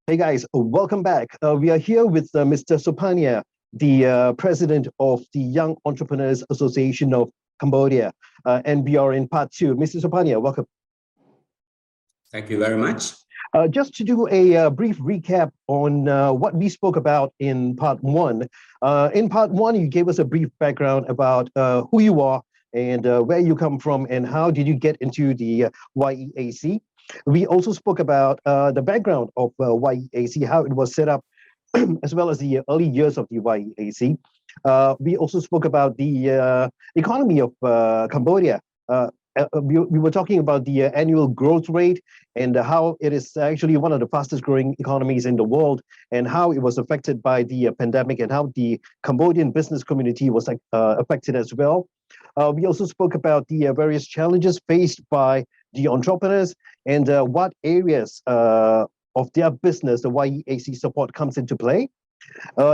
Hey guys, welcome back. We are here with Mr. Sopagna, the president of the Young Entrepreneurs Association of Cambodia, and we are in part two. Mr. Sopagna, welcome. Thank you very much. Just to do a brief recap on what we spoke about in part one. In part one, you gave us a brief background about who you are and where you come from and how did you get into the YEAC. We also spoke about the background of YEAC, how it was set up, as well as the early years of the YEAC. We also spoke about the economy of Cambodia. We were talking about the annual growth rate and how it is actually one of the fastest growing economies in the world, and how it was affected by the pandemic and how the Cambodian business community was affected as well. We also spoke about the various challenges faced by the entrepreneurs and what areas of their business the YEAC support comes into play.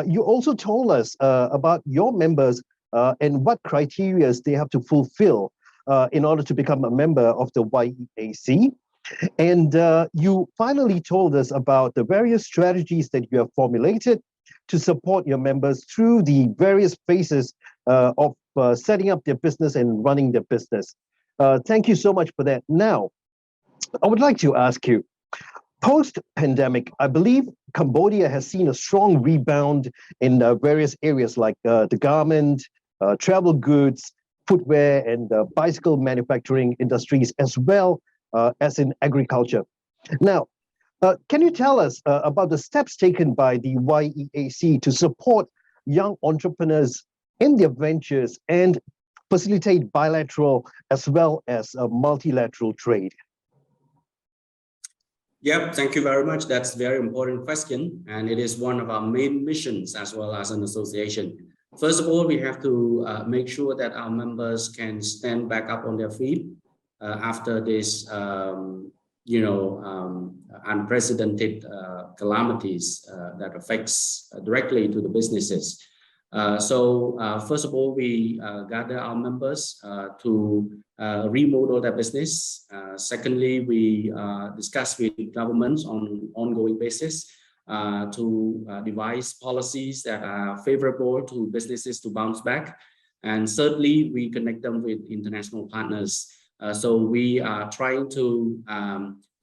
You also told us about your members and what criteria they have to fulfill in order to become a member of the YEAC. And you finally told us about the various strategies that you have formulated to support your members through the various phases of setting up their business and running their business. Thank you so much for that. Now, I would like to ask you, post-pandemic, I believe Cambodia has seen a strong rebound in various areas like the garment, travel goods, footwear, and bicycle manufacturing industries, as well as in agriculture. Now, can you tell us about the steps taken by the YEAC to support young entrepreneurs in their ventures and facilitate bilateral as well as multilateral trade? Yep, thank you very much. That's a very important question, and it is one of our main missions as well as an association. First of all, we have to make sure that our members can stand back up on their feet after this, unprecedented calamities that affects directly to the businesses. First of all, we gather our members to remodel their business. Secondly, we discuss with governments on ongoing basis to devise policies that are favorable to businesses to bounce back. And thirdly, we connect them with international partners. So we are trying to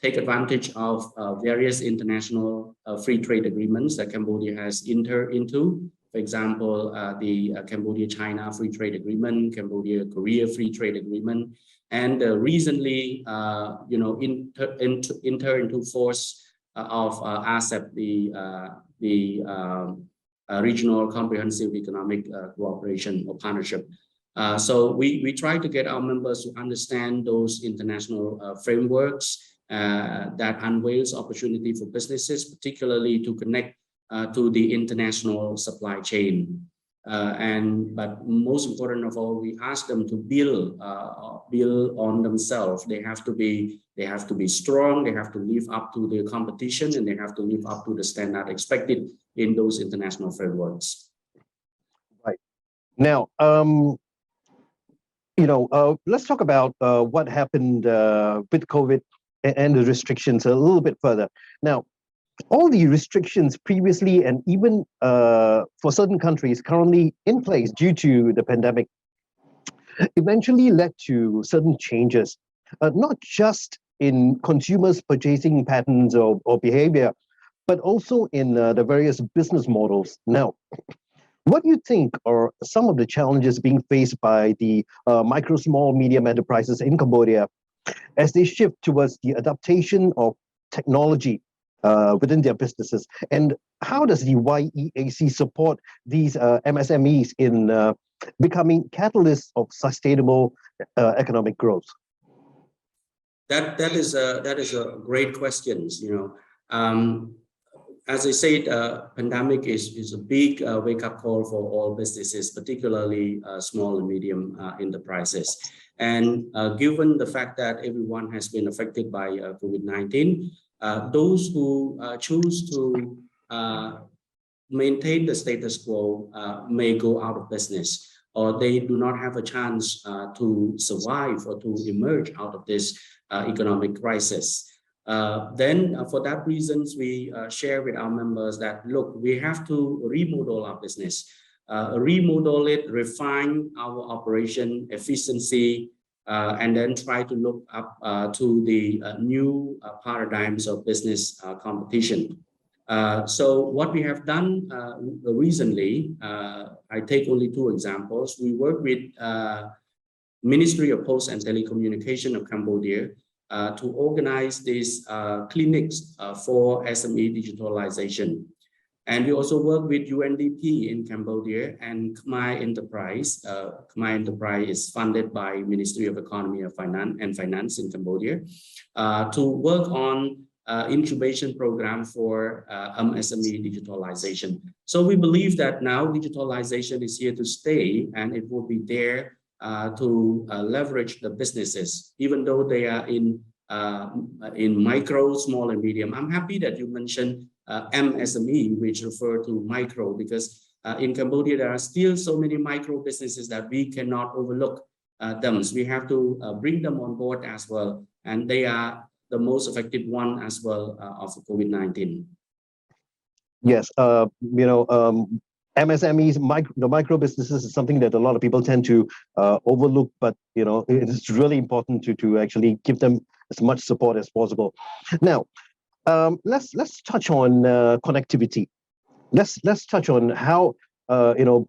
take advantage of various international free trade agreements that Cambodia has entered into. For example, the Cambodia-China Free Trade Agreement, Cambodia-Korea Free Trade Agreement, and recently, enter into force of RCEP, the Regional Comprehensive Economic Cooperation or Partnership. So we try to get our members to understand those international frameworks that unveils opportunity for businesses, particularly to connect to the international supply chain. But most important of all, we ask them to build on themselves. They have to be strong. They have to live up to the competition, and they have to live up to the standard expected in those international frameworks. Right now, let's talk about what happened with COVID and the restrictions a little bit further. Now, all the restrictions previously and even for certain countries currently in place due to the pandemic eventually led to certain changes, not just in consumers' purchasing patterns or behavior, but also in the various business models. Now, what do you think are some of the challenges being faced by the micro, small, medium enterprises in Cambodia as they shift towards the adaptation of technology within their businesses? And how does the YEAC support these MSMEs in becoming catalysts of sustainable economic growth? That is a great question. As I said, pandemic is a big wake-up call for all businesses, particularly small and medium enterprises. And given the fact that everyone has been affected by COVID-19, those who choose to maintain the status quo may go out of business, or they do not have a chance to survive or to emerge out of this economic crisis. Then for that reasons, we share with our members that, look, we have to remodel our business, remodel it, refine our operation efficiency, and then try to look up to the new paradigms of business competition. So what we have done recently, I take only 2 examples. We work with Ministry of Post and Telecommunication of Cambodia to organize these clinics for SME digitalization. And we also work with UNDP in Cambodia and Khmer Enterprise. Khmer Enterprise is funded by Ministry of Economy and Finance in Cambodia to work on incubation program for MSME digitalization. So we believe that now digitalization is here to stay, and it will be there to leverage the businesses, even though they are in micro, small, and medium. I'm happy that you mentioned MSME, which refer to micro, because in Cambodia there are still so many micro businesses that we cannot overlook them. So we have to bring them on board as well, and they are the most effective one as well of COVID-19. Yes, MSMEs, the micro businesses is something that a lot of people tend to overlook, but it's really important to actually give them as much support as possible. Now, let's touch on connectivity. Let's touch on how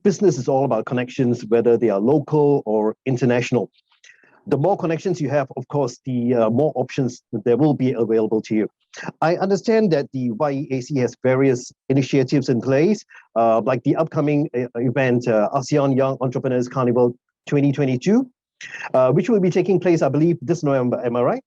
business is all about connections, whether they are local or international. The more connections you have, of course, the more options there will be available to you. I understand that the YEAC has various initiatives in place, like the upcoming event, ASEAN Young Entrepreneurs Carnival 2022, which will be taking place, I believe, this November. Am I right?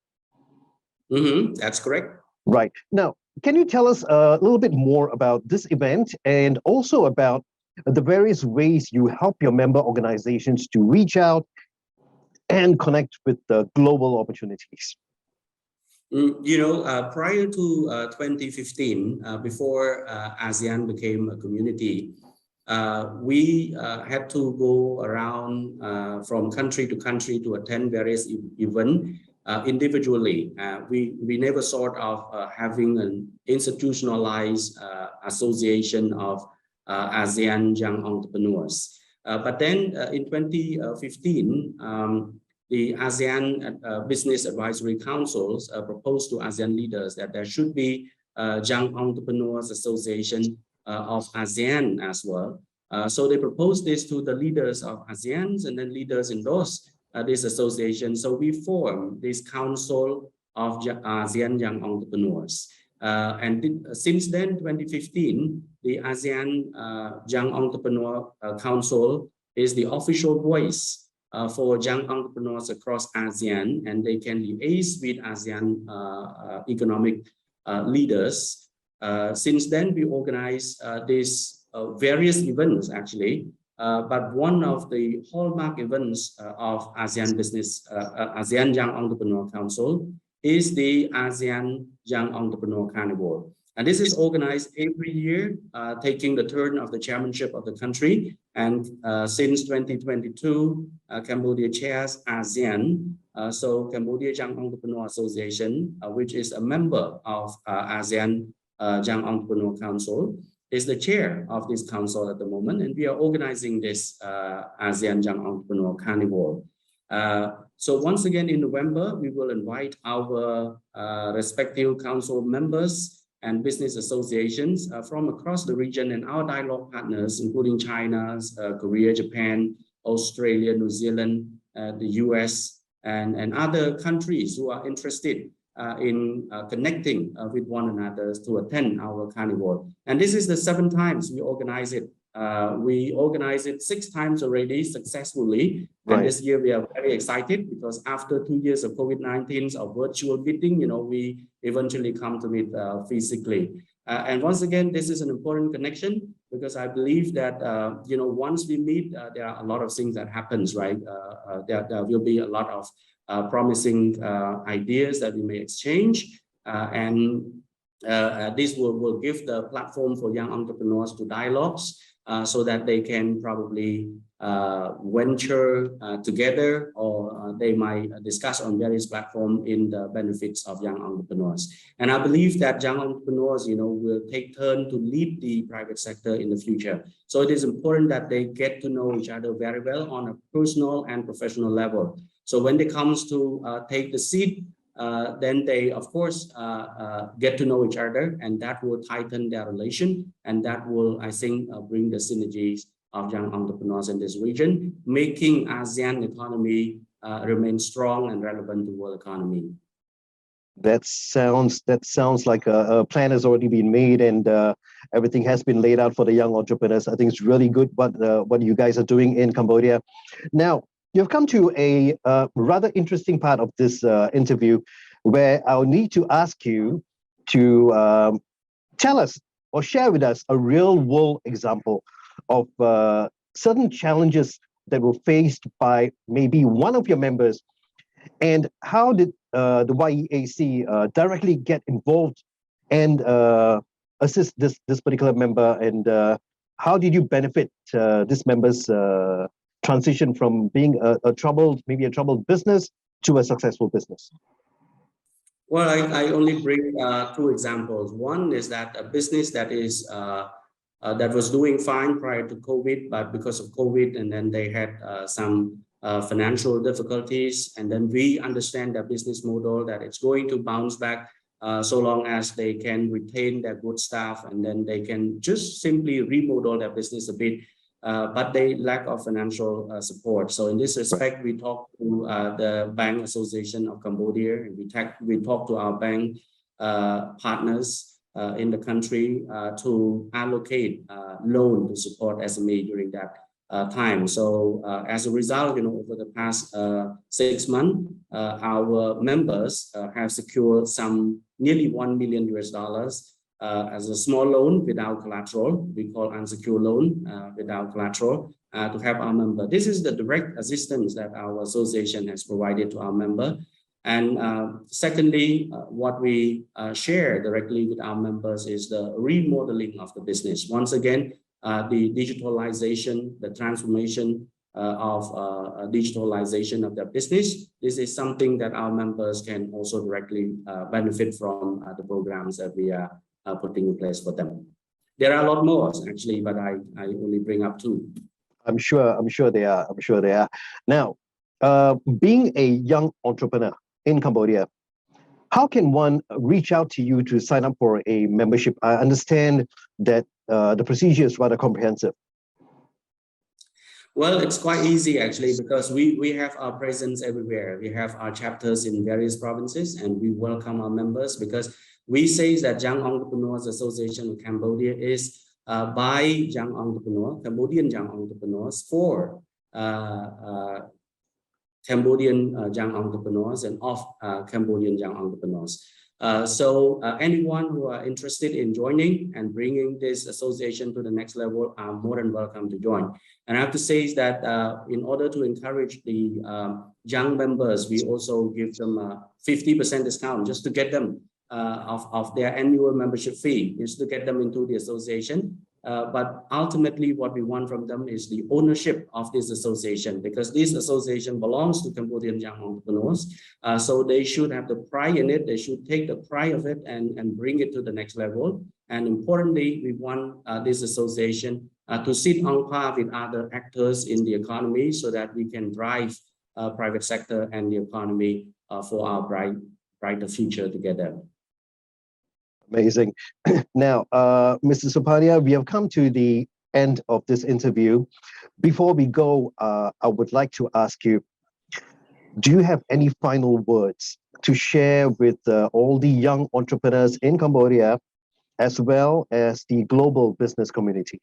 Mm-hmm, that's correct. Right. Now, can you tell us a little bit more about this event and also about the various ways you help your member organizations to reach out and connect with the global opportunities? Prior to 2015, before ASEAN became a community, we had to go around from country to country to attend various events individually. We never thought of having an institutionalized association of ASEAN young entrepreneurs. But then in 2015, the ASEAN Business Advisory Councils proposed to ASEAN leaders that there should be a Young Entrepreneurs Association of ASEAN as well. So they proposed this to the leaders of ASEAN, and then leaders endorsed this association. So we formed this Council of ASEAN Young Entrepreneurs. Since then, 2015, the ASEAN Young Entrepreneur Council is the official voice for young entrepreneurs across ASEAN, and they can liaise with ASEAN economic leaders. Since then, we organize these various events, actually, but one of the hallmark events of ASEAN Young Entrepreneur Council is the ASEAN Young Entrepreneur Carnival. And this is organized every year, taking the turn of the chairmanship of the country. And since 2022, Cambodia chairs ASEAN. So Cambodia Young Entrepreneur Association, which is a member of ASEAN Young Entrepreneur Council, is the chair of this council at the moment. And we are organizing this ASEAN Young Entrepreneur Carnival. So once again, in November, we will invite our respective council members and business associations from across the region and our dialogue partners, including China, Korea, Japan, Australia, New Zealand, the US, and other countries who are interested in connecting with one another to attend our carnival. And this is the 7th time we organize it. We organized it 6 times already successfully. Right. And this year we are very excited because after 2 years of COVID-19 of virtual meeting, we eventually come to meet physically. And once again, this is an important connection because I believe that, once we meet, there are a lot of things that happens, right? There will be a lot of promising ideas that we may exchange. This will give the platform for young entrepreneurs to dialogues so that they can probably venture together, or they might discuss on various platforms in the benefits of young entrepreneurs. And I believe that young entrepreneurs, will take turn to lead the private sector in the future. So it is important that they get to know each other very well on a personal and professional level. So when it comes to take the seat, then they, of course, get to know each other, and that will tighten their relation, and that will, I think, bring the synergies of young entrepreneurs in this region, making ASEAN economy remain strong and relevant to world economy. That sounds like a plan has already been made, and everything has been laid out for the young entrepreneurs. I think it's really good what you guys are doing in Cambodia. Now, you've come to a rather interesting part of this interview, where I'll need to ask you to tell us or share with us a real-world example of certain challenges that were faced by maybe one of your members, and how did the YEAC directly get involved and assist this particular member, and how did you benefit this member's transition from being a troubled business to a successful business? Well, I only bring two examples. One is that a business that is that was doing fine prior to COVID, but because of COVID, and then they had some financial difficulties, and then we understand their business model, that it's going to bounce back so long as they can retain their good staff, and then they can just simply remodel their business a bit, but they lack of financial support. So in this respect, we talked to the Bank Association of Cambodia, and we talked to our bank partners in the country to allocate loan to support SME during that time. So as a result, over the past 6 months, our members have secured some nearly $1 million as a small loan without collateral. We call unsecured loan without collateral to help our member. This is the direct assistance that our association has provided to our member. And secondly, what we share directly with our members is the remodeling of the business. Once again, the digitalization, the transformation of digitalization of their business. This is something that our members can also directly benefit from the programs that we are putting in place for them. There are a lot more actually, but I only bring up two. I'm sure they are. Now, being a young entrepreneur in Cambodia, how can one reach out to you to sign up for a membership? I understand that the procedure is rather comprehensive. Well, it's quite easy actually, because we have our presence everywhere. We have our chapters in various provinces, and we welcome our members, because we say that Young Entrepreneurs Association of Cambodia is by young entrepreneurs, Cambodian young entrepreneurs, for Cambodian young entrepreneurs and of Cambodian young entrepreneurs. So anyone who are interested in joining and bringing this association to the next level are more than welcome to join. And I have to say is that in order to encourage the young members, we also give them a 50% discount just to get them of their annual membership fee, just to get them into the association. But ultimately, what we want from them is the ownership of this association, because this association belongs to Cambodian young entrepreneurs. So they should have the pride in it. They should take the pride of it and bring it to the next level. And importantly, we want this association to sit on par with other actors in the economy, so that we can drive private sector and the economy for our brighter future together. Amazing. Now, Mr. Sopagna, we have come to the end of this interview. Before we go, I would like to ask you, do you have any final words to share with all the young entrepreneurs in Cambodia, as well as the global business community?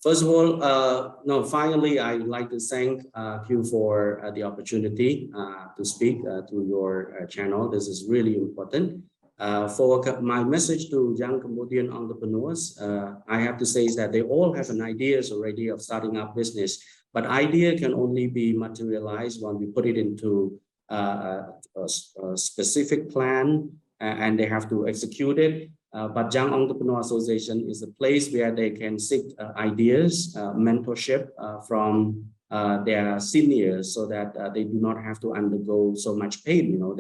First of all, finally, I'd like to thank you for the opportunity to speak to your channel. This is really important. For my message to young Cambodian entrepreneurs, I have to say is that they all have an ideas already of starting up business, but idea can only be materialized when we put it into a specific plan, and they have to execute it. But Young Entrepreneur Association is a place where they can seek ideas, mentorship from their seniors, so that they do not have to undergo so much pain. You know,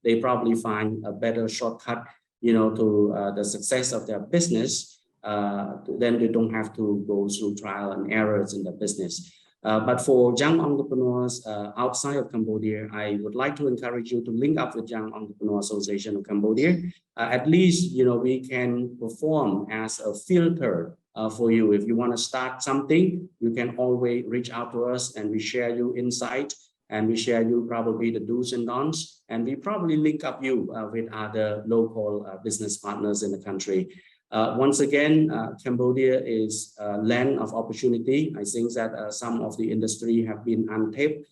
they probably find a better shortcut, you know, to the success of their business. Then they don't have to go through trial and errors in the business. But for young entrepreneurs outside of Cambodia, I would like to encourage you to link up with Young Entrepreneur Association of Cambodia. At least, you know, we can perform as a filter for you. If you want to start something, you can always reach out to us, and we share you insight, and we share you probably the do's and don'ts, and we probably link up you with other local business partners in the country. Once again, Cambodia is a land of opportunity. I think that some of the industry have been untapped.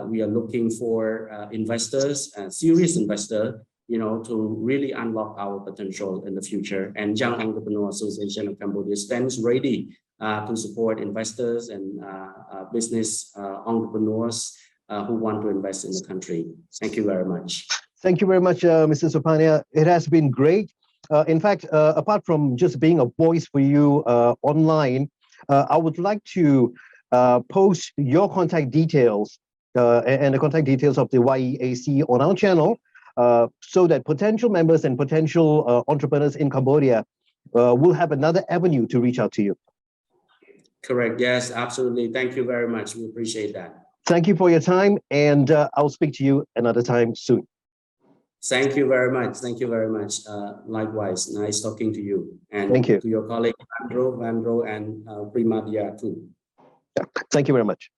We are looking for investors, serious investor, you know, to really unlock our potential in the future. And Young Entrepreneur Association of Cambodia stands ready to support investors and business entrepreneurs who want to invest in the country. Thank you very much. Thank you very much, Mr. Sopagna. It has been great. In fact, apart from just being a voice for you online, I would like to post your contact details and the contact details of the YEAC on our channel, so that potential members and potential entrepreneurs in Cambodia will have another avenue to reach out to you. Correct. Yes, absolutely. Thank you very much. We appreciate that. Thank you for your time, and I'll speak to you another time soon. Thank you very much. Thank you very much. Likewise, nice talking to you, and thank you to your colleague Vandro and Prima Dia too. Yeah. Thank you very much.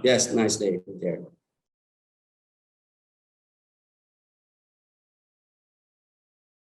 Yes, nice day there.